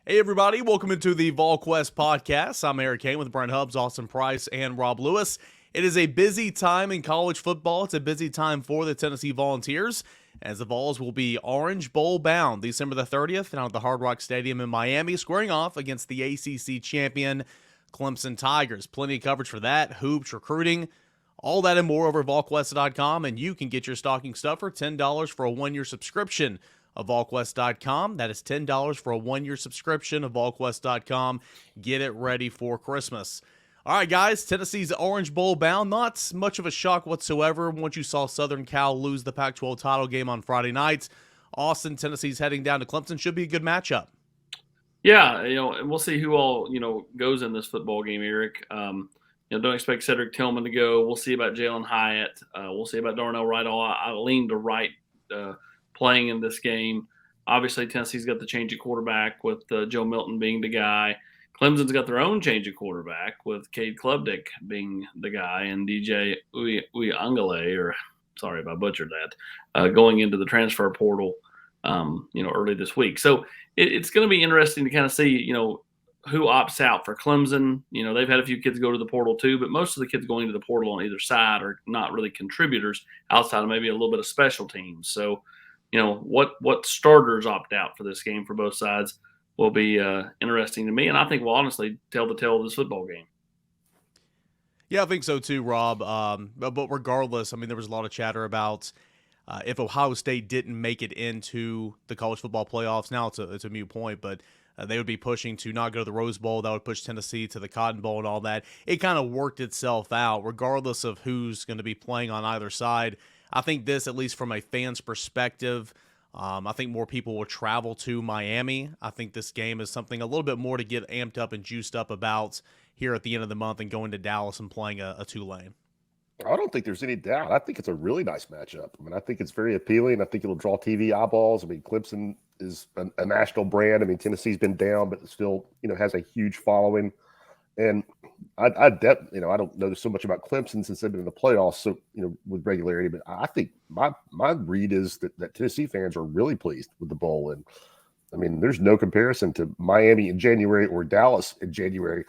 Hey, everybody. Welcome into the Volquest podcast. I'm Eric Kane with Brent Hubbs, Austin Price, and Rob Lewis. It is a busy time in college football. It's a busy time for the Tennessee Volunteers, as the Vols will be Orange Bowl bound December the 30th down at the Hard Rock Stadium in Miami, squaring off against the ACC champion Clemson Tigers. Plenty of coverage for that, hoops, recruiting, all that and more over at Volquest.com, and you can get your stocking stuffer $10 for a one-year subscription of Volquest.com. That is $10 for a one-year subscription of Volquest.com. Get it ready for Christmas. All right, guys, Tennessee's Orange Bowl bound. Not much of a shock whatsoever once you saw Southern Cal lose the Pac-12 title game on Friday night. Austin, Tennessee's heading down to Clemson. Should be a good matchup. Yeah, and we'll see who all, goes in this football game, Eric. Don't expect Cedric Tillman to go. We'll see about Jalen Hyatt. We'll see about Darnell Wright. I lean to Wright playing in this game. Obviously, Tennessee's got the change of quarterback with Joe Milton being the guy. Clemson's got their own change of quarterback with Cade Klubnik being the guy and DJ Uyangale, or sorry if I butchered that, going into the transfer portal, early this week. So it's going to be interesting to kind of see, who opts out for Clemson. They've had a few kids go to the portal too, but most of the kids going to the portal on either side are not really contributors outside of maybe a little bit of special teams. So, what starters opt out for this game for both sides will be interesting to me, and I think will honestly tell the tale of this football game. Yeah, I think so too, Rob. But regardless, I mean, there was a lot of chatter about if Ohio State didn't make it into the college football playoffs. Now it's a moot point, but they would be pushing to not go to the Rose Bowl. That would push Tennessee to the Cotton Bowl and all that. It kind of worked itself out, regardless of who's going to be playing on either side. I think this, at least from a fan's perspective, I think more people will travel to Miami. I think this game is something a little bit more to get amped up and juiced up about here at the end of the month and going to Dallas and playing a Tulane. I don't think there's any doubt. I think it's a really nice matchup. I mean, I think it's very appealing. I think it'll draw TV eyeballs. I mean, Clemson is a national brand. I mean, Tennessee's been down, but still, has a huge following. And I don't know so much about Clemson since they've been in the playoffs, so with regularity. But I think my read is that Tennessee fans are really pleased with the bowl. And I mean, there's no comparison to Miami in January or Dallas in January.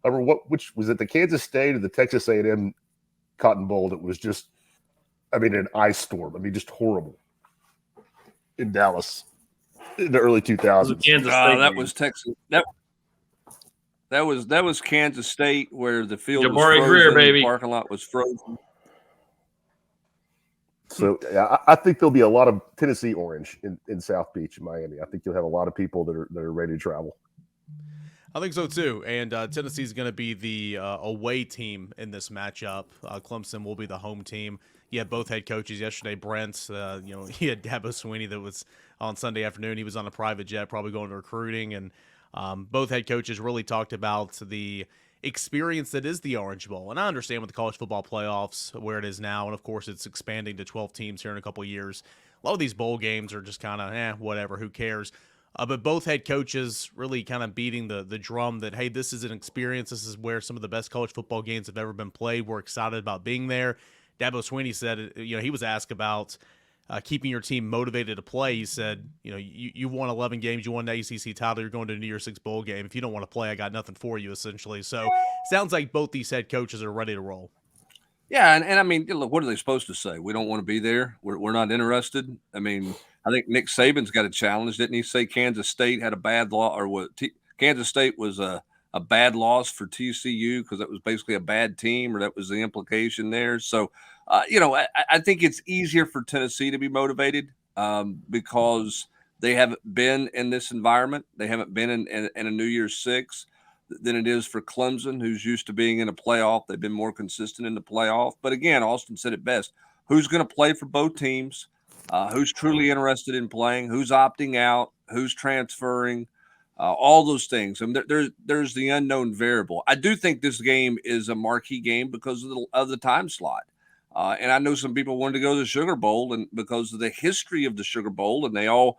I remember which was it, the Kansas State or the Texas A&M Cotton Bowl that was just, an ice storm. I mean, just horrible in Dallas in the early 2000s. That was Texas. That was Kansas State, where the field was frozen, the parking lot was frozen. So yeah, I think there'll be a lot of Tennessee orange in South Beach in Miami. I think you'll have a lot of people that are ready to travel. I think so too, and Tennessee's going to be the away team in this matchup. Clemson will be the home team. You had both head coaches yesterday. Brent, he had Dabo Swinney that was on Sunday afternoon. He was on a private jet, probably going to recruiting, and both head coaches really talked about the experience that is the Orange Bowl. And I understand with the college football playoffs where it is now, and of course it's expanding to 12 teams here in a couple of years. A lot of these bowl games are just kind of, whatever, who cares? But both head coaches really kind of beating the drum that, hey, this is an experience. This is where some of the best college football games have ever been played. We're excited about being there. Dabo Swinney said, he was asked about keeping your team motivated to play. He said, you won 11 games, you won the ACC title, you're going to a New Year's Six bowl game. If you don't want to play, I got nothing for you, essentially. So sounds like both these head coaches are ready to roll. Yeah, and I mean, look, what are they supposed to say? We don't want to be there. We're not interested. I mean, I think Nick Saban's got a challenge. Didn't he say Kansas State had a bad loss, or what? Kansas State was a bad loss for TCU because it was basically a bad team, or that was the implication there. So, I think it's easier for Tennessee to be motivated because they haven't been in this environment. They haven't been in a New Year's Six than it is for Clemson, who's used to being in a playoff. They've been more consistent in the playoff. But again, Austin said it best. Who's going to play for both teams? Who's truly interested in playing? Who's opting out? Who's transferring? All those things. I mean, there's the unknown variable. I do think this game is a marquee game because of the time slot. And I know some people wanted to go to the Sugar Bowl and because of the history of the Sugar Bowl, and they all,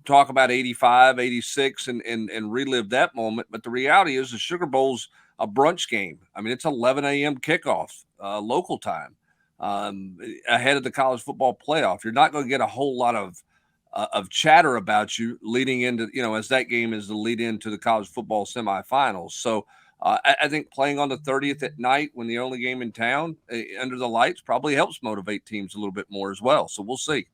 talk about 85, 86 and relive that moment. But the reality is the Sugar Bowl's a brunch game. I mean, it's 11 a.m. kickoff local time ahead of the college football playoff. You're not going to get a whole lot of of chatter about you leading into, as that game is the lead into the college football semifinals. So I think playing on the 30th at night when the only game in town under the lights probably helps motivate teams a little bit more as well. So we'll see.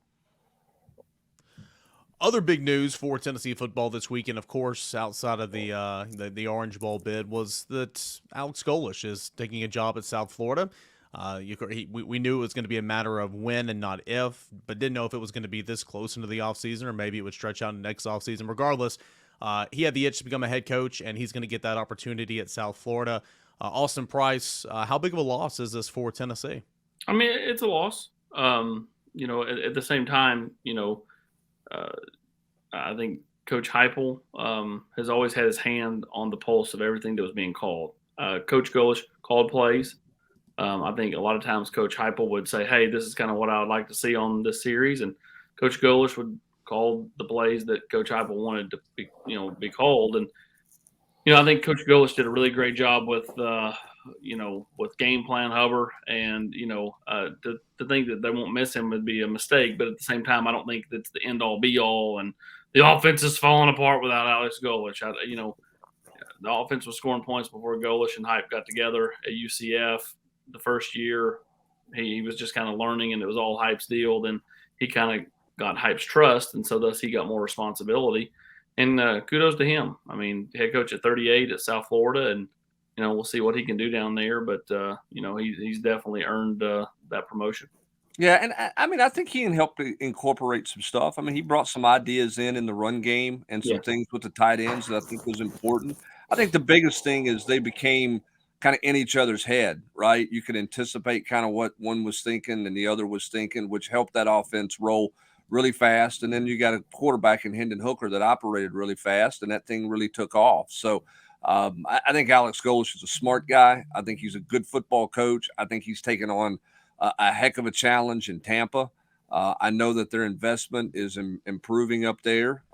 Other big news for Tennessee football this weekend, of course, outside of the Orange Bowl bid, was that Alex Golesh is taking a job at South Florida. We knew it was going to be a matter of when and not if, but didn't know if it was going to be this close into the offseason or maybe it would stretch out into next offseason. Regardless, he had the itch to become a head coach, and he's going to get that opportunity at South Florida. Austin Price, how big of a loss is this for Tennessee? I mean, it's a loss. At the same time, I think Coach Heupel has always had his hand on the pulse of everything that was being called. Coach Golesh called plays. I think a lot of times Coach Heupel would say, hey, this is kind of what I would like to see on this series. And Coach Golesh would call the plays that Coach Heupel wanted to be called. And, I think Coach Golesh did a really great job with game plan Hubbard. And, to think that they won't miss him would be a mistake. But at the same time, I don't think that's the end all be all. And the offense is falling apart without Alex Golesh. The offense was scoring points before Golesh and Hype got together at UCF. The first year, he was just kind of learning, and it was all Hype's deal. Then he kind of got Hype's trust, and so thus he got more responsibility. And kudos to him. I mean, head coach at 38 at South Florida, and we'll see what he can do down there. But he's definitely earned that promotion. Yeah, and I think he can help to incorporate some stuff. I mean, he brought some ideas in the run game and some things with the tight ends that I think was important. I think the biggest thing is they became kind of in each other's head, right? You could anticipate kind of what one was thinking and the other was thinking, which helped that offense roll really fast. And then you got a quarterback in Hendon Hooker that operated really fast, and that thing really took off. So I think Alex Golesh is a smart guy. I think he's a good football coach. I think he's taken on a heck of a challenge in Tampa. I know that their investment is improving up there.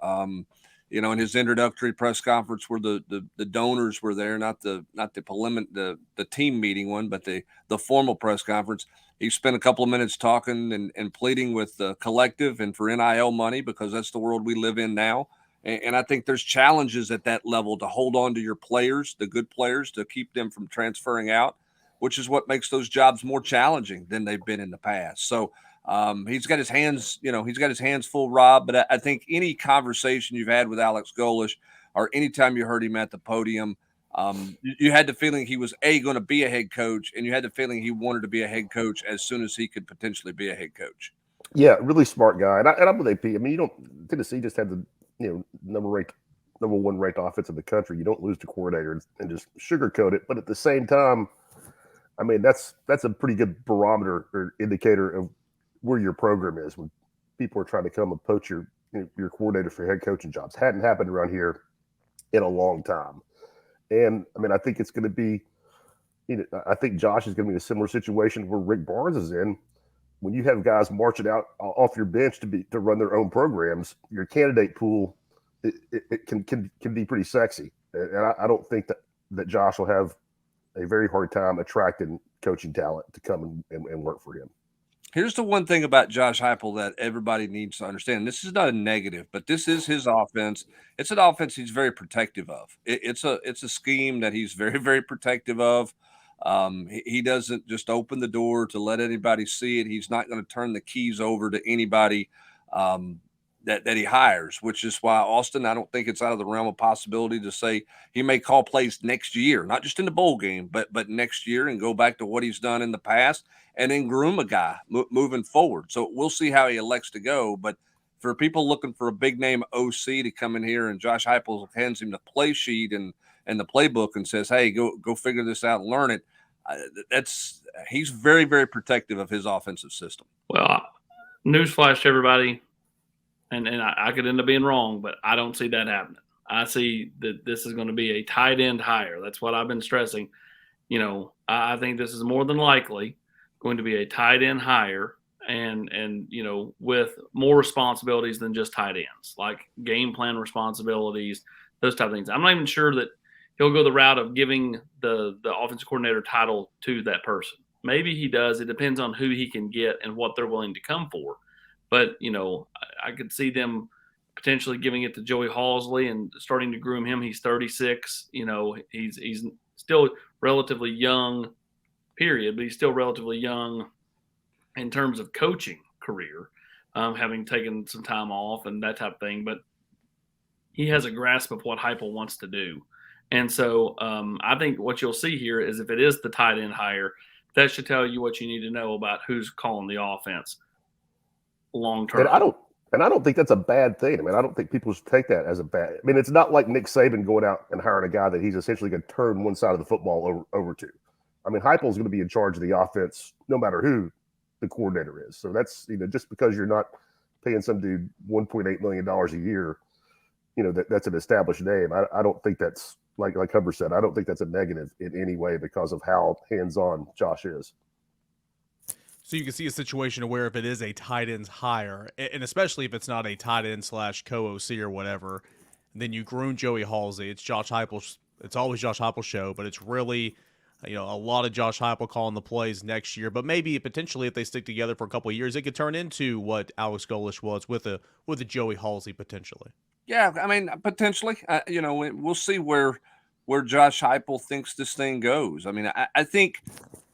In his introductory press conference where the donors were there, not the team meeting one, but the formal press conference, he spent a couple of minutes talking and pleading with the collective and for NIL money, because that's the world we live in now. And I think there's challenges at that level to hold on to your players, the good players, to keep them from transferring out, which is what makes those jobs more challenging than they've been in the past. So he's got his hands full, Rob. But I think any conversation you've had with Alex Golesh, or anytime you heard him at the podium, you had the feeling he was going to be a head coach, and you had the feeling he wanted to be a head coach as soon as he could potentially be a head coach. Yeah, really smart guy. And I'm with AP. I mean, Tennessee just had the number one ranked offense in the country. You don't lose to coordinator and just sugarcoat it. But at the same time, I mean, that's a pretty good barometer or indicator of where your program is when people are trying to come and poach your coordinator for head coaching jobs. Hadn't happened around here in a long time. And I mean, I think it's going to be, I think Josh is going to be in a similar situation where Rick Barnes is in. When you have guys marching out off your bench to run their own programs, your candidate pool it can be pretty sexy. And I don't think that Josh will have a very hard time attracting coaching talent to come and work for him. Here's the one thing about Josh Heupel that everybody needs to understand. This is not a negative, but this is his offense. It's an offense he's very protective of. It's a scheme that he's very, very protective of. He doesn't just open the door to let anybody see it. He's not going to turn the keys over to anybody that he hires, which is why, Austin, I don't think it's out of the realm of possibility to say he may call plays next year, not just in the bowl game, but next year, and go back to what he's done in the past and then groom a guy moving forward. So we'll see how he elects to go. But for people looking for a big name OC to come in here, and Josh Heupel hands him the play sheet and the playbook and says, hey, go figure this out and learn it. He's very, very protective of his offensive system. Well, newsflash to everybody, and I could end up being wrong, but I don't see that happening. I see that this is going to be a tight end hire. That's what I've been stressing. I think this is more than likely going to be a tight end hire, and with more responsibilities than just tight ends, like game plan responsibilities, those type of things. I'm not even sure that he'll go the route of giving the offensive coordinator title to that person. Maybe he does. It depends on who he can get and what they're willing to come for. But, I could see them potentially giving it to Joey Halsley and starting to groom him. He's 36. He's still relatively young, period, but he's still relatively young in terms of coaching career, having taken some time off and that type of thing. But he has a grasp of what Heupel wants to do. And so I think what you'll see here is if it is the tight end hire, that should tell you what you need to know about who's calling the offense long term. And I don't think that's a bad thing. I mean, I don't think people should take that as a bad. I mean, it's not like Nick Saban going out and hiring a guy that he's essentially going to turn one side of the football over to. I mean, Heupel's going to be in charge of the offense no matter who the coordinator is. So that's, just because you're not paying some dude $1.8 million a year, that's an established name. I don't think that's, like Huber said, I don't think that's a negative in any way because of how hands-on Josh is. So you can see a situation where if it is a tight end's hire, and especially if it's not a tight end / co-OC or whatever, then you groom Joey Halsey. It's Josh Heupel's. It's always Josh Heupel's show, but it's really, a lot of Josh Heupel calling the plays next year. But maybe potentially if they stick together for a couple of years, it could turn into what Alex Golesh was with a Joey Halsey potentially. Yeah, I mean, potentially. We'll see where Josh Heupel thinks this thing goes. I mean, I think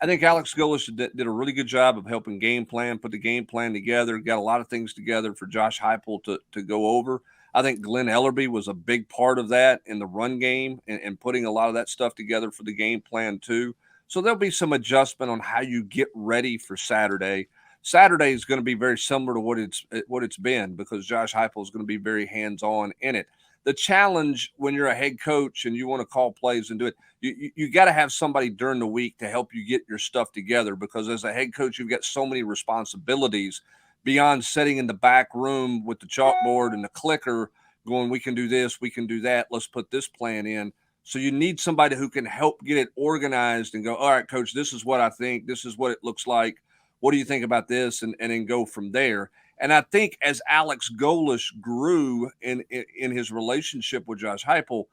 Alex Golesh did a really good job of helping put the game plan together, got a lot of things together for Josh Heupel to go over. I think Glenn Ellerbe was a big part of that in the run game and putting a lot of that stuff together for the game plan too. So there'll be some adjustment on how you get ready for Saturday. Saturday is going to be very similar to what it's been because Josh Heupel is going to be very hands-on in it. The challenge when you're a head coach and you want to call plays and do it, you got to have somebody during the week to help you get your stuff together because as a head coach, you've got so many responsibilities beyond sitting in the back room with the chalkboard and the clicker going, we can do this, we can do that, let's put this plan in. So you need somebody who can help get it organized and go, all right, coach, this is what I think, this is what it looks like. What do you think about this? And then go from there. And I think as Alex Golesh grew in his relationship with Josh Heupel,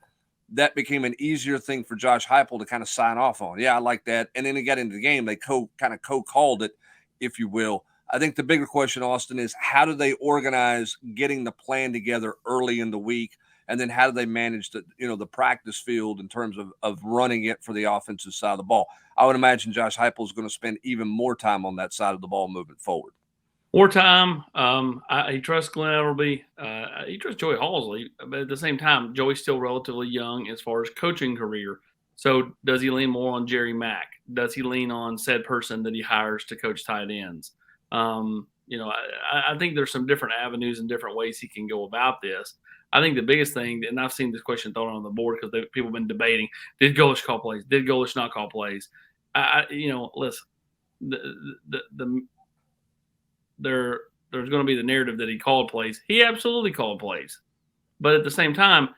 that became an easier thing for Josh Heupel to kind of sign off on. Yeah, I like that. And then he got into the game. They co-called it, if you will. I think the bigger question, Austin, is how do they organize getting the plan together early in the week? And then how do they manage the practice field in terms of running it for the offensive side of the ball? I would imagine Josh Heupel is going to spend even more time on that side of the ball moving forward. More time. He trusts Glenn Ellerbe. He trusts Joey Halsley. But at the same time, Joey's still relatively young as far as coaching career. So does he lean more on Jerry Mack? Does he lean on said person that he hires to coach tight ends? I think there's some different avenues and different ways he can go about this. I think the biggest thing, and I've seen this question thrown on the board because people have been debating, did Golesh call plays? Did Golesh not call plays? Listen, there's going to be the narrative that he called plays. He absolutely called plays. But at the same time,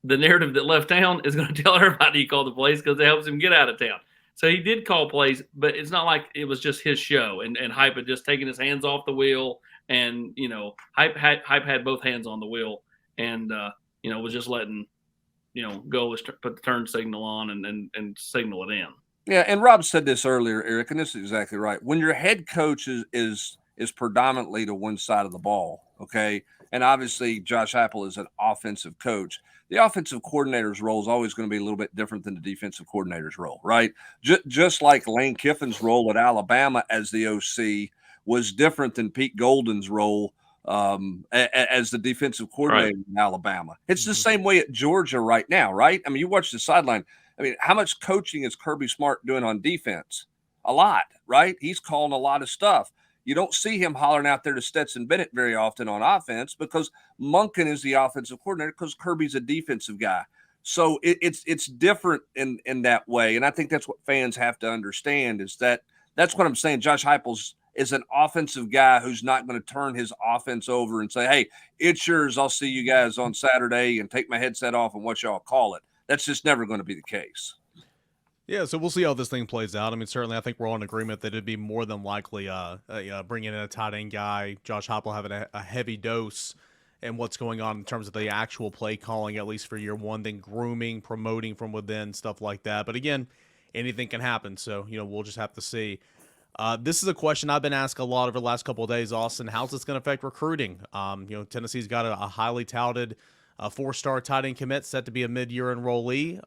the narrative that left town is going to tell everybody he called the plays because it helps him get out of town. So he did call plays, but it's not like it was just his show and Hype had just taken his hands off the wheel and, Hype had both hands on the wheel and, was just letting, Golesh put the turn signal on and signal it in. Yeah, and Rob said this earlier, Eric, and this is exactly right. When your head coach is predominantly to one side of the ball, okay, and obviously Josh Heupel is an offensive coach, the offensive coordinator's role is always going to be a little bit different than the defensive coordinator's role, right? Just like Lane Kiffin's role at Alabama as the OC was different than Pete Golden's role as the defensive coordinator in Alabama. It's the same way at Georgia right now, right? I mean, you watch the sideline. I mean, how much coaching is Kirby Smart doing on defense? A lot, right? He's calling a lot of stuff. You don't see him hollering out there to Stetson Bennett very often on offense because Monken is the offensive coordinator because Kirby's a defensive guy. So it's different in that way. And I think that's what fans have to understand is that's what I'm saying. Josh Heupel is an offensive guy who's not going to turn his offense over and say, hey, it's yours. I'll see you guys on Saturday and take my headset off and what y'all call it. That's just never going to be the case. Yeah, so we'll see how this thing plays out. I mean, certainly I think we're all in agreement that it'd be more than likely bringing in a tight end guy, Josh Heupel having a heavy dose in what's going on in terms of the actual play calling, at least for year one, then grooming, promoting from within, stuff like that. But again, anything can happen. So, we'll just have to see. This is a question I've been asked a lot over the last couple of days, Austin. How's this going to affect recruiting? Tennessee's got a highly touted 4-star tight end commit set to be a mid-year enrollee.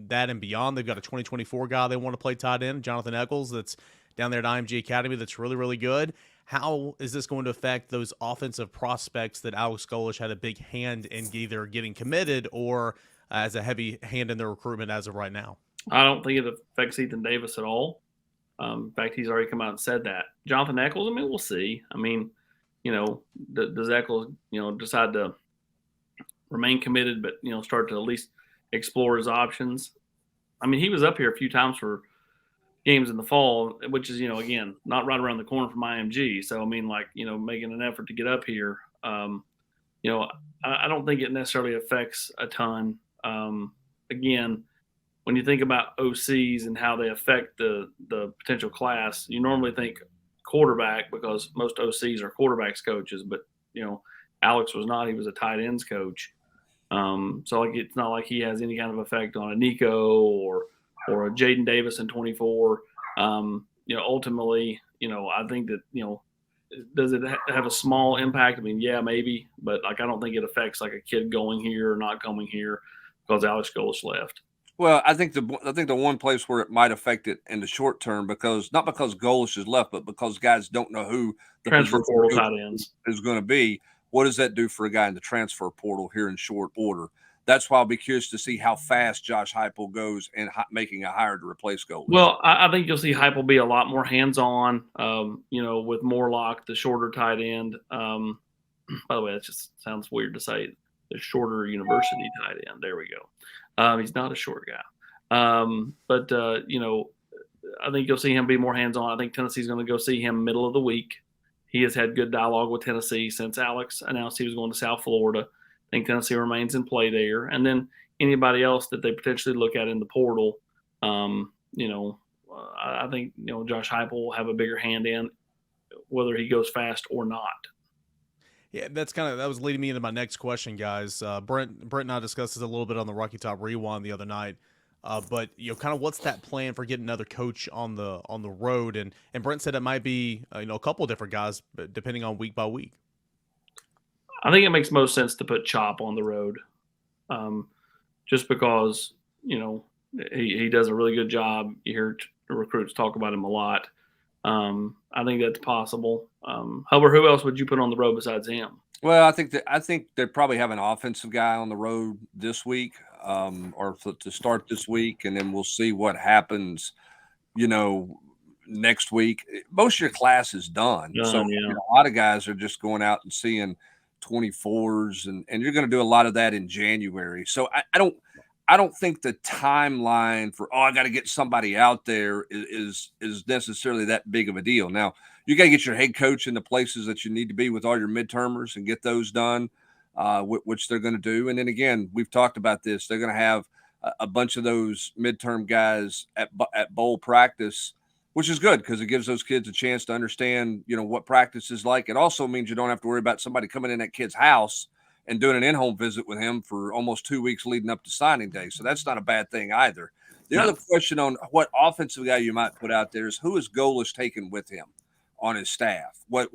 That and beyond, they've got a 2024 guy they want to play tight end, Jonathan Eccles, that's down there at IMG Academy that's really, really good. How is this going to affect those offensive prospects that Alex Golesh had a big hand in either getting committed or as a heavy hand in their recruitment as of right now? I don't think it affects Ethan Davis at all. In fact, he's already come out and said that. Jonathan Eccles, I mean, we'll see. I mean, does Eccles, decide to remain committed, but, start to at least explore his options? I mean, he was up here a few times for games in the fall, which is, again, not right around the corner from IMG. So, I mean, making an effort to get up here, I don't think it necessarily affects a ton. Again, when you think about OCs and how they affect the potential class, you normally think quarterback because most OCs are quarterbacks coaches, but Alex was not. He was a tight ends coach. So it's not like he has any kind of effect on a Nico or a Jaden Davis in 24. Ultimately, I think that, does it have a small impact? I mean, yeah, maybe, but I don't think it affects like a kid going here or not coming here because Alex Golesh left. Well, I think the one place where it might affect it in the short term, not because Golesh is left, but because guys don't know who the transfer portal tight ends is going to be. What does that do for a guy in the transfer portal here in short order? That's why I'll be curious to see how fast Josh Heupel goes in making a hire to replace Golesh. Well, I think you'll see Heupel be a lot more hands-on, with Morlock, the shorter tight end. By the way, that just sounds weird to say, the shorter university tight end. There we go. He's not a short guy. But I think you'll see him be more hands-on. I think Tennessee's going to go see him middle of the week. He has had good dialogue with Tennessee since Alex announced he was going to South Florida. I think Tennessee remains in play there. And then anybody else that they potentially look at in the portal, I think, Josh Heupel will have a bigger hand in whether he goes fast or not. Yeah, that was leading me into my next question, guys. Brent and I discussed this a little bit on the Rocky Top Rewind the other night. But kind of what's that plan for getting another coach on the road? And Brent said it might be a couple of different guys, but depending on week by week. I think it makes most sense to put Chop on the road, just because he does a really good job. You hear recruits talk about him a lot. I think that's possible. Hubbard, who else would you put on the road besides him? Well, I think they probably have an offensive guy on the road this week, or to start this week, and then we'll see what happens. Next week. Most of your class is done, so a lot of guys are just going out and seeing 24s, and you're going to do a lot of that in January. So I don't think the timeline for I got to get somebody out there is necessarily that big of a deal. Now you got to get your head coach in the places that you need to be with all your midtermers and get those done, which they're going to do. And then again, we've talked about this. They're going to have a bunch of those midterm guys at bowl practice, which is good because it gives those kids a chance to understand, what practice is like. It also means you don't have to worry about somebody coming in that kid's house and doing an in-home visit with him for almost 2 weeks leading up to signing day. So that's not a bad thing either. The other question on what offensive guy you might put out there is who is Golesh taking with him on his staff? What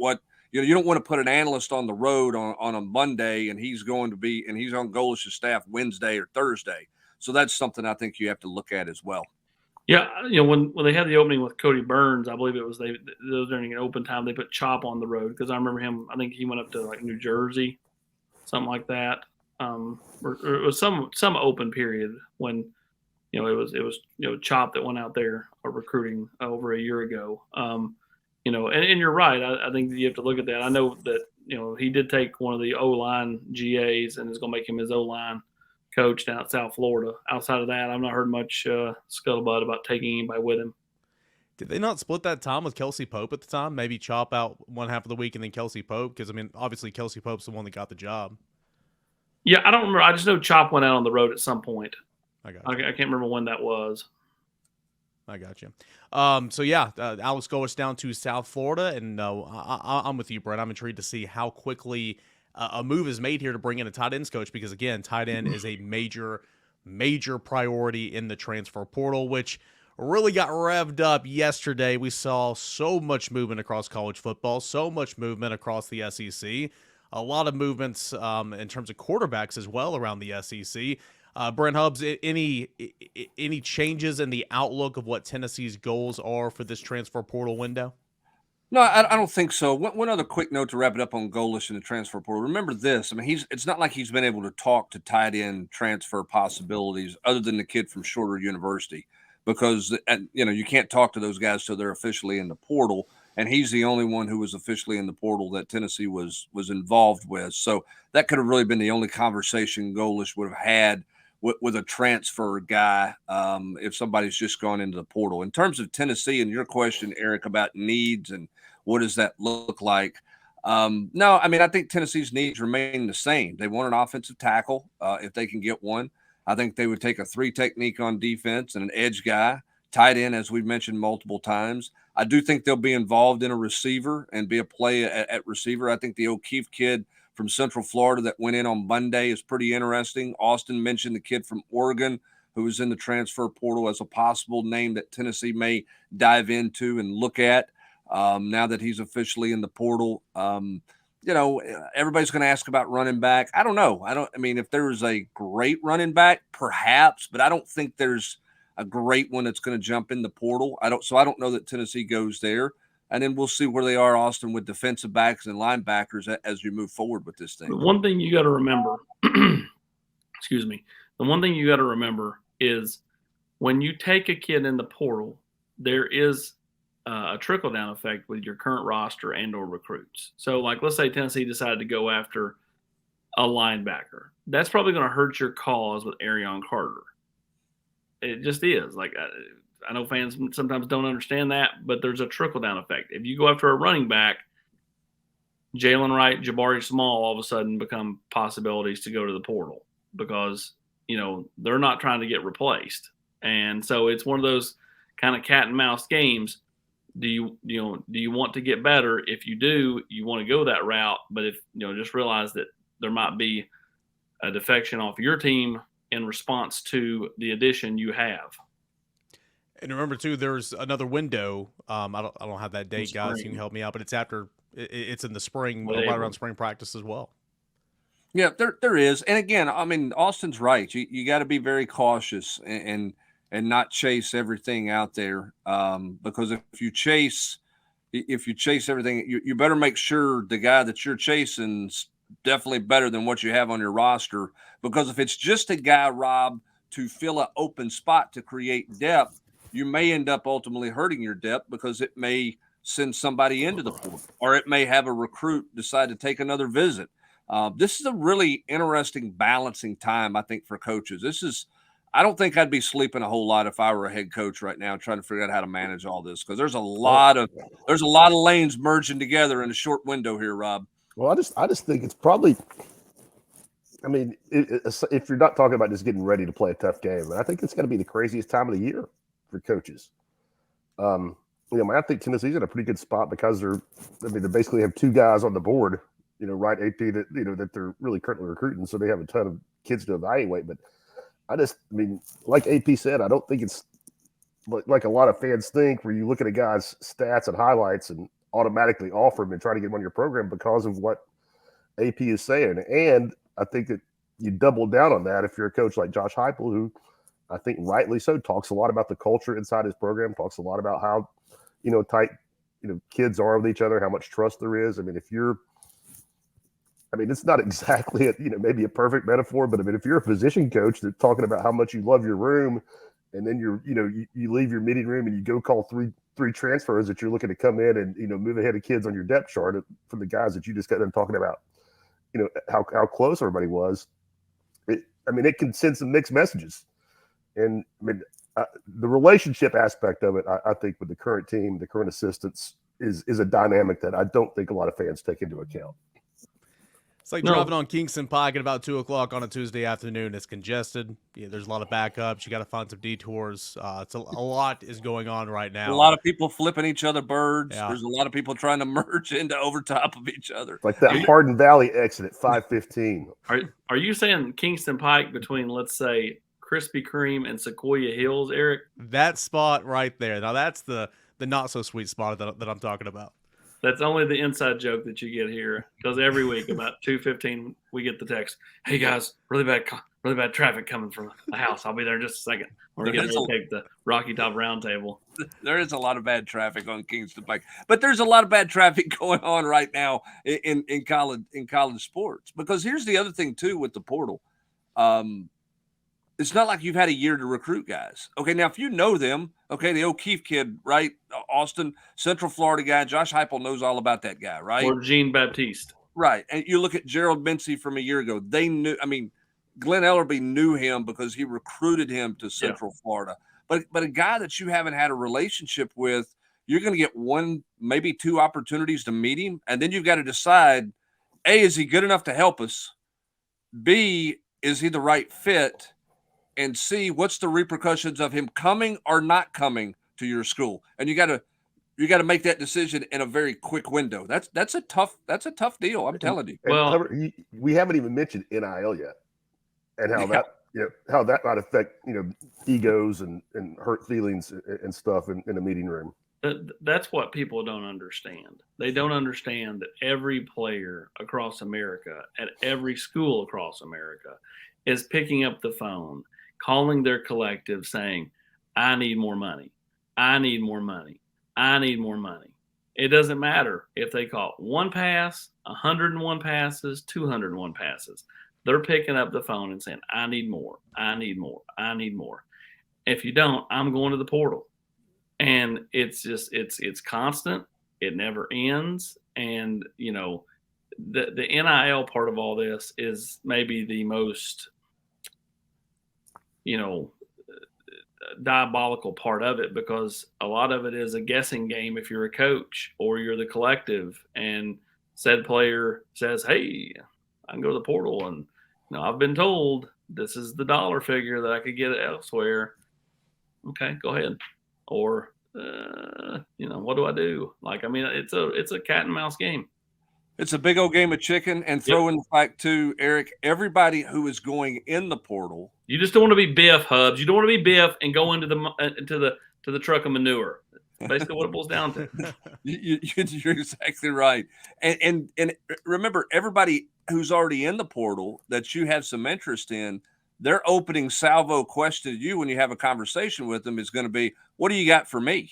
you don't want to put an analyst on the road on a Monday and he's on Golesh's staff Wednesday or Thursday. So that's something I think you have to look at as well. Yeah, when they had the opening with Cody Burns, I believe it was during an open time they put Chop on the road because I remember him. I think he went up to like New Jersey, something like that, or it was some open period when it was Chop that went out there recruiting over a year ago. And you're right. I think you have to look at that. I know that he did take one of the O-line GAs and is going to make him his O-line coach down at South Florida. Outside of that, I've not heard much scuttlebutt about taking anybody with him. Did they not split that time with Kelsey Pope at the time? Maybe Chop out one half of the week and then Kelsey Pope? Because, obviously Kelsey Pope's the one that got the job. Yeah, I don't remember. I just know Chop went out on the road at some point. I can't remember when that was. I got you. Alex Golesh down to South Florida, and I'm with you, Brett. I'm intrigued to see how quickly a move is made here to bring in a tight ends coach because, again, tight end is a major priority in the transfer portal, which really got revved up yesterday. We saw so much movement across college football, so much movement across the SEC, a lot of movements in terms of quarterbacks as well around the SEC. Brent Hubbs, any changes in the outlook of what Tennessee's goals are for this transfer portal window? No, I don't think so. One other quick note to wrap it up on Golish and the transfer portal. Remember this. I mean, it's not like he's been able to talk to tight end transfer possibilities other than the kid from Shorter University, because you can't talk to those guys till they're officially in the portal. And he's the only one who was officially in the portal that Tennessee was involved with. So that could have really been the only conversation Golish would have had with a transfer guy if somebody's just gone into the portal. In terms of Tennessee and your question, Eric, about needs and what does that look like? No, I mean, I think Tennessee's needs remain the same. They want an offensive tackle if they can get one. I think they would take a 3 technique on defense and an edge guy, tight end, as we've mentioned multiple times. I do think they'll be involved in a receiver and be a play at receiver. I think the O'Keefe kid from Central Florida that went in on Monday is pretty interesting. Austin mentioned the kid from Oregon who is in the transfer portal as a possible name that Tennessee may dive into and look at now that he's officially in the portal. Everybody's going to ask about running back. I don't know. I mean, if there's a great running back, perhaps, but I don't think there's a great one that's going to jump in the portal. I don't know that Tennessee goes there. And then we'll see where they are, Austin, with defensive backs and linebackers as you move forward with this thing. The one thing you got to remember, excuse me, the one thing you got to remember is when you take a kid in the portal, there is a trickle-down effect with your current roster and or recruits. So, like, let's say Tennessee decided to go after a linebacker. That's probably going to hurt your cause with Arion Carter. It just is. Like, I know fans sometimes don't understand that, but there's a trickle-down effect. If you go after a running back, Jalen Wright, Jabari Small all of a sudden become possibilities to go to the portal because, they're not trying to get replaced. And so it's one of those kind of cat and mouse games. Do you want to get better? If you do, you want to go that route. But if, just realize that there might be a defection off your team in response to the addition you have. And remember too, there's another window. I don't have that date, guys. You can help me out, but it's after. It's in the spring, right around spring practice as well. Yeah, there is. And again, I mean, Austin's right. You got to be very cautious and not chase everything out there because if you chase everything, you better make sure the guy that you're chasing's definitely better than what you have on your roster. Because if it's just a guy, Rob, to fill an open spot to create depth, you may end up ultimately hurting your depth because it may send somebody into the portal or it may have a recruit decide to take another visit. This is a really interesting balancing time, I think, for coaches. I don't think I'd be sleeping a whole lot if I were a head coach right now trying to figure out how to manage all this because there's a lot of lanes merging together in a short window here, Rob. Well, I just think it's probably. I mean, if you're not talking about just getting ready to play a tough game, I think it's going to be the craziest time of the year for coaches. I think Tennessee's in a pretty good spot because they basically have 2 guys on the board. Right, AP that they're really currently recruiting, so they have a ton of kids to evaluate. But like AP said, I don't think it's like a lot of fans think, where you look at a guy's stats and highlights and automatically offer him and try to get him on your program because of what AP is saying. And I think that you double down on that if you're a coach like Josh Heupel, who I think rightly so talks a lot about the culture inside his program, talks a lot about how tight kids are with each other, how much trust there is. It's not exactly maybe a perfect metaphor, but if you're a position coach that's talking about how much you love your room, and then you leave your meeting room and you go call three transfers that you're looking to come in and move ahead of kids on your depth chart from the guys that you just got them talking about, how close everybody was. It can send some mixed messages, and the relationship aspect of it, I think, with the current team, the current assistants, is a dynamic that I don't think a lot of fans take into account. It's like driving on Kingston Pike at about 2:00 on a Tuesday afternoon. It's congested. There's a lot of backups. You got to find some detours. It's a lot is going on right now. A lot of people flipping each other birds. Yeah. There's a lot of people trying to merge into over top of each other. It's like that Hardin Valley exit at 5:15. Are you saying Kingston Pike between, let's say, Krispy Kreme and Sequoia Hills, Eric. That spot right there. Now that's the not so sweet spot that I'm talking about. That's only the inside joke that you get here, because every week about 2:15 we get the text, "Hey guys, really bad traffic coming from the house. I'll be there in just a second. We're getting ready to take the Rocky Top Round Table." There is a lot of bad traffic on Kingston Pike, but there's a lot of bad traffic going on right now in college sports. Because here's the other thing too with the portal. It's not like you've had a year to recruit guys. Okay, now if you know them, okay, the O'Keefe kid, right? Austin, Central Florida guy, Josh Heupel knows all about that guy, right? Or Jean Baptiste. Right. And you look at Gerald Mincy from a year ago. They knew, I mean, Glenn Ellerby knew him because he recruited him to Central Florida. But a guy that you haven't had a relationship with, you're going to get one, maybe two opportunities to meet him. And then you've got to decide, A, is he good enough to help us? B, is he the right fit? And C, what's the repercussions of him coming or not coming to your school? And you got to make that decision in a very quick window. That's a tough deal. I'm telling you. Well, we haven't even mentioned NIL yet, and how that might affect egos and hurt feelings and stuff in a meeting room. That's what people don't understand. They don't understand that every player across America at every school across America is picking up the phone, calling their collective saying, "I need more money. I need more money. I need more money." It doesn't matter if they caught one pass, 101 passes, 201 passes. They're picking up the phone and saying, "I need more. I need more. I need more. If you don't, I'm going to the portal." And it's just, it's constant. It never ends. And, the NIL part of all this is maybe the most, diabolical part of it, because a lot of it is a guessing game if you're a coach or you're the collective, and said player says, "Hey, I can go to the portal, and I've been told this is the dollar figure that I could get elsewhere." Okay, go ahead. Or what do I do? It's a cat and mouse game. It's a big old game of chicken. And throw in the fact too, Eric, everybody who is going in the portal. You just don't want to be Biff, Hubs. You don't want to be Biff and go into the truck of manure. Basically, what it boils down to. You're exactly right. And remember, everybody who's already in the portal that you have some interest in, their opening salvo question to you when you have a conversation with them is going to be, "What do you got for me?"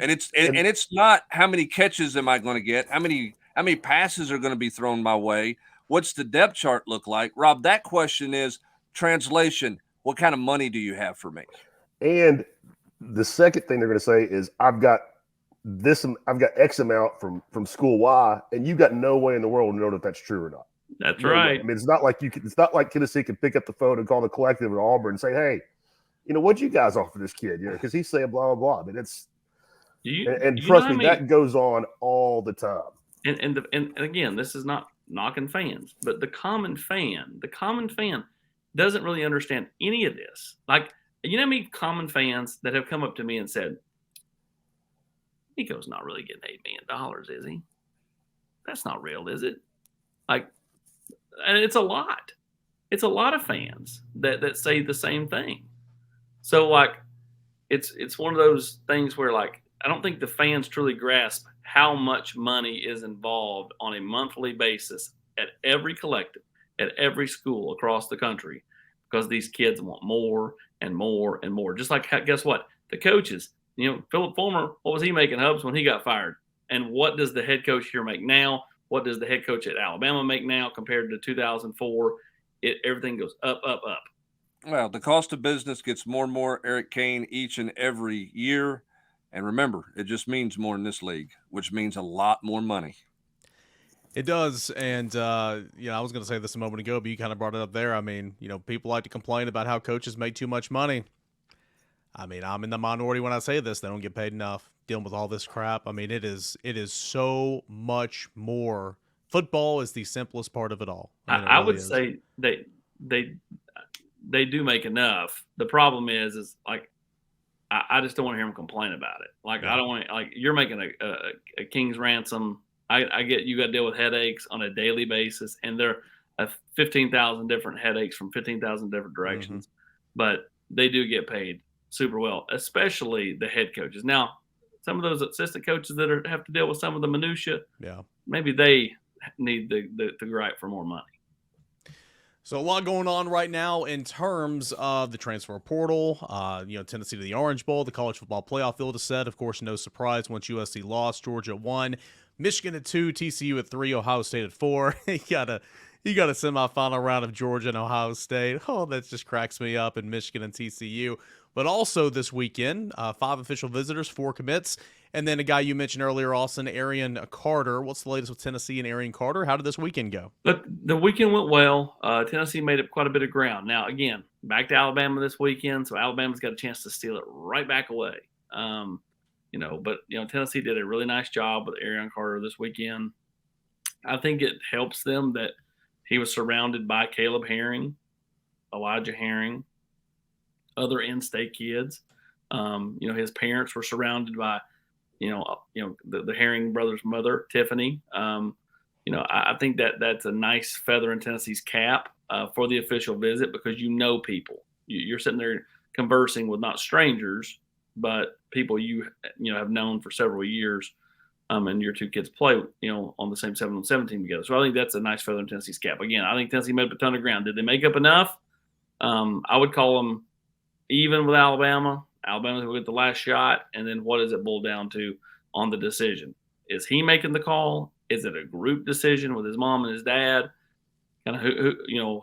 And it's not how many catches am I going to get, how many passes are going to be thrown my way, what's the depth chart look like, Rob. That question is translation. What kind of money do you have for me? And the second thing they're going to say is, I've got X amount from school Y, and you've got no way in the world to know that that's true or not. That's right. I mean, it's not like Tennessee can pick up the phone and call the collective at Auburn and say, "Hey, what'd you guys offer this kid? Because he's saying blah, blah, blah." I mean, it's and trust me, that goes on all the time. And again, this is not knocking fans, but the common fan doesn't really understand any of this. Like, how many common fans that have come up to me and said, "Nico's not really getting $8 million, is he? That's not real, is it?" And it's a lot. It's a lot of fans that say the same thing. So it's one of those things where I don't think the fans truly grasp how much money is involved on a monthly basis at every collective, at every school across the country, because these kids want more and more and more. Just like, guess what? The coaches, Philip Fulmer, what was he making, Hubs, when he got fired? And what does the head coach here make now? What does the head coach at Alabama make now compared to 2004? Everything goes up, up, up. Well, the cost of business gets more and more, Eric Kane, each and every year. And remember, it just means more in this league, which means a lot more money. It does. And, I was going to say this a moment ago, but you kind of brought it up there. I mean, people like to complain about how coaches make too much money. I mean, I'm in the minority when I say this. They don't get paid enough dealing with all this crap. I mean, it is so much more. Football is the simplest part of it all. I would say they do make enough. The problem is I just don't want to hear them complain about it. I don't want to, you're making a king's ransom. I get you got to deal with headaches on a daily basis, and there are 15,000 different headaches from 15,000 different directions. but they do get paid super well, especially the head coaches. Now, some of those assistant coaches that have to deal with some of the minutia, Yeah. maybe they need to gripe for more money. So a lot going on right now in terms of the transfer portal. Tennessee to the Orange Bowl, the college football playoff field is set. Of course, no surprise once USC lost, Georgia at 1, Michigan at 2, TCU at 3, Ohio State at 4. You got a semifinal round of Georgia and Ohio State. Oh, that just cracks me up in Michigan and TCU. But also this weekend, 5 official visitors, 4 commits. And then a guy you mentioned earlier, Austin, Arian Carter. What's the latest with Tennessee and Arian Carter? How did this weekend go? The weekend went well. Tennessee made up quite a bit of ground. Now, again, back to Alabama this weekend, so Alabama's got a chance to steal it right back away. But Tennessee did a really nice job with Arian Carter this weekend. I think it helps them that he was surrounded by Caleb Herring, Elijah Herring, other in-state kids. His parents were surrounded by the Herring brothers' mother, Tiffany. I think that's a nice feather in Tennessee's cap for the official visit, because people. You're sitting there conversing with not strangers, but people you have known for several years, and your 2 kids play on the same 7-on-7 team together. So I think that's a nice feather in Tennessee's cap. Again, I think Tennessee made up a ton of ground. Did they make up enough? I would call them even with Alabama. Alabama's going to get the last shot, and then what does it boil down to on the decision? Is he making the call? Is it a group decision with his mom and his dad? Kind of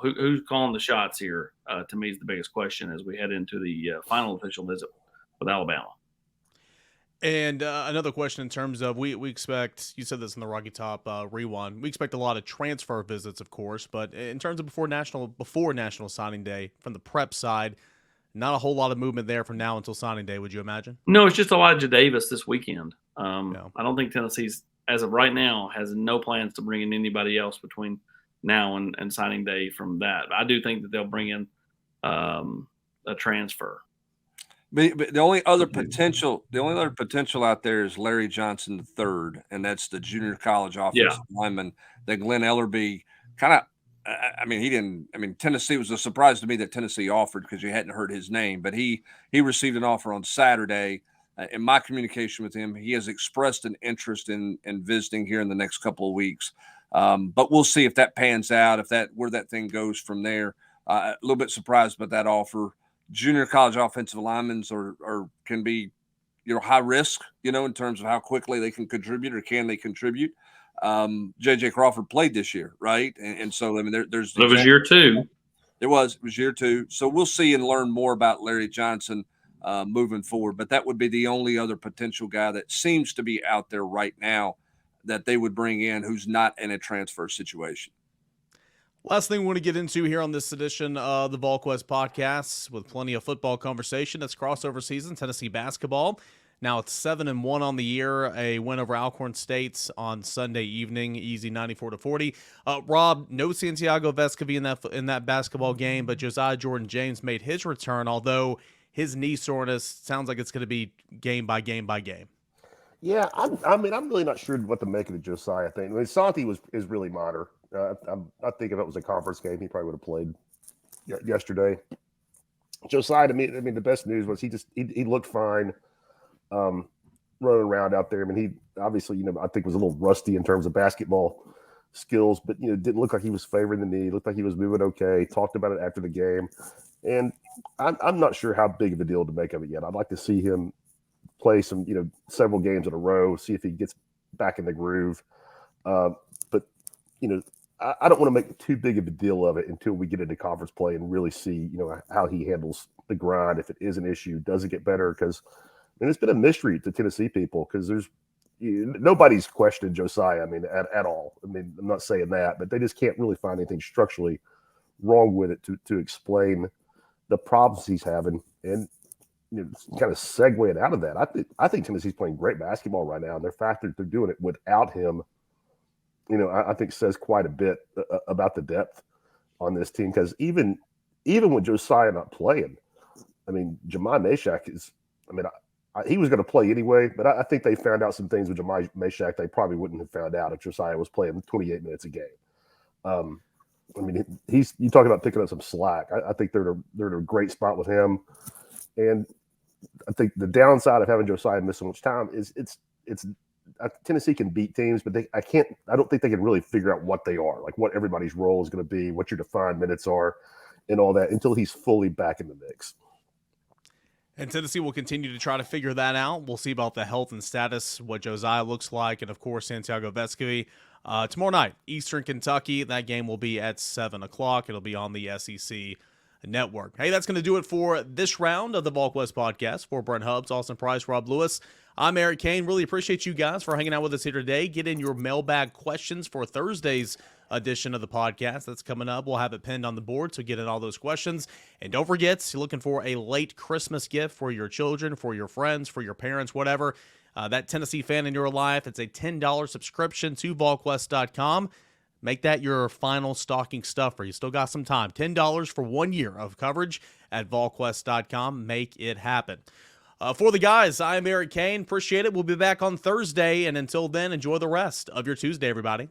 who's calling the shots here? To me, is the biggest question as we head into the final official visit with Alabama. And another question in terms of we expect, you said this in the Rocky Top rewind, we expect a lot of transfer visits, of course, but in terms of before National Signing Day from the prep side, not a whole lot of movement there from now until signing day, would you imagine? No, it's just Elijah Davis this weekend. No. I don't think Tennessee's, as of right now, has no plans to bring in anybody else between now and signing day from that. I do think that they'll bring in a transfer. But the only other potential out there is Larry Johnson III, and that's the junior college offensive lineman that Glenn Ellerby kind of. Tennessee was a surprise to me that Tennessee offered, because you hadn't heard his name, but he received an offer on Saturday. In my communication with him, he has expressed an interest in visiting here in the next couple of weeks. But we'll see if that pans out, where that thing goes from there. A little bit surprised about that offer. Junior college offensive linemen can be, high risk, in terms of how quickly they can contribute, or can they contribute. JJ Crawford played this year, right? And so, there's it was year 2. It was year 2. So we'll see and learn more about Larry Johnson moving forward. But that would be the only other potential guy that seems to be out there right now that they would bring in, who's not in a transfer situation. Last thing we want to get into here on this edition of the Volquest podcast, with plenty of football conversation. It's crossover season, Tennessee basketball. Now it's 7-1 on the year, a win over Alcorn State on Sunday evening, easy 94-40. Rob, no Santiago Vescovi in that basketball game, but Josiah Jordan-James made his return, although his knee soreness sounds like it's going to be game by game by game. Yeah, I'm really not sure what to make of the Josiah thing. Santi is really minor. I think if it was a conference game, he probably would have played yesterday. Josiah, to me, the best news was he looked fine. Running around out there. He obviously, I think was a little rusty in terms of basketball skills, but didn't look like he was favoring the knee. Looked like he was moving okay. Talked about it after the game, and I'm not sure how big of a deal to make of it yet. I'd like to see him play some, several games in a row, see if he gets back in the groove. But I don't want to make too big of a deal of it until we get into conference play and really see, how he handles the grind. If it is an issue, does it get better? Because it's been a mystery to Tennessee people, because there's nobody's questioned Josiah. At all. I'm not saying that, but they just can't really find anything structurally wrong with it to explain the problems he's having, and kind of segue it out of that. I think Tennessee's playing great basketball right now, and the fact that they're doing it without him, I think says quite a bit about the depth on this team. Because even with Josiah not playing, Jamai Mashak is. He was going to play anyway, but I think they found out some things with Jamai Mashak they probably wouldn't have found out if Josiah was playing 28 minutes a game. I mean, you talk about picking up some slack. I think they're in a great spot with him, and I think the downside of having Josiah miss so much time is Tennessee can beat teams, but I don't think they can really figure out what they are, like what everybody's role is going to be, what your defined minutes are, and all that until he's fully back in the mix. And Tennessee will continue to try to figure that out. We'll see about the health and status, what Josiah looks like, and of course Santiago Vescovi. Tomorrow night, Eastern Kentucky. That game will be at 7 o'clock. It'll be on the SEC Network. Hey, that's going to do it for this round of the Volquest podcast. For Brent Hubbs, Austin Price, Rob Lewis, I'm Eric Kane. Really appreciate you guys for hanging out with us here today. Get in your mailbag questions for Thursday's edition of the podcast. That's coming up. We'll have it pinned on the board, so get in all those questions. And don't forget, you're looking for a late Christmas gift for your children, for your friends, for your parents, whatever. That Tennessee fan in your life, it's a $10 subscription to Volquest.com. Make that your final stocking stuffer. You still got some time. $10 for 1 year of coverage at Volquest.com. Make it happen. For the guys, I'm Eric Kane. Appreciate it. We'll be back on Thursday. And until then, enjoy the rest of your Tuesday, everybody.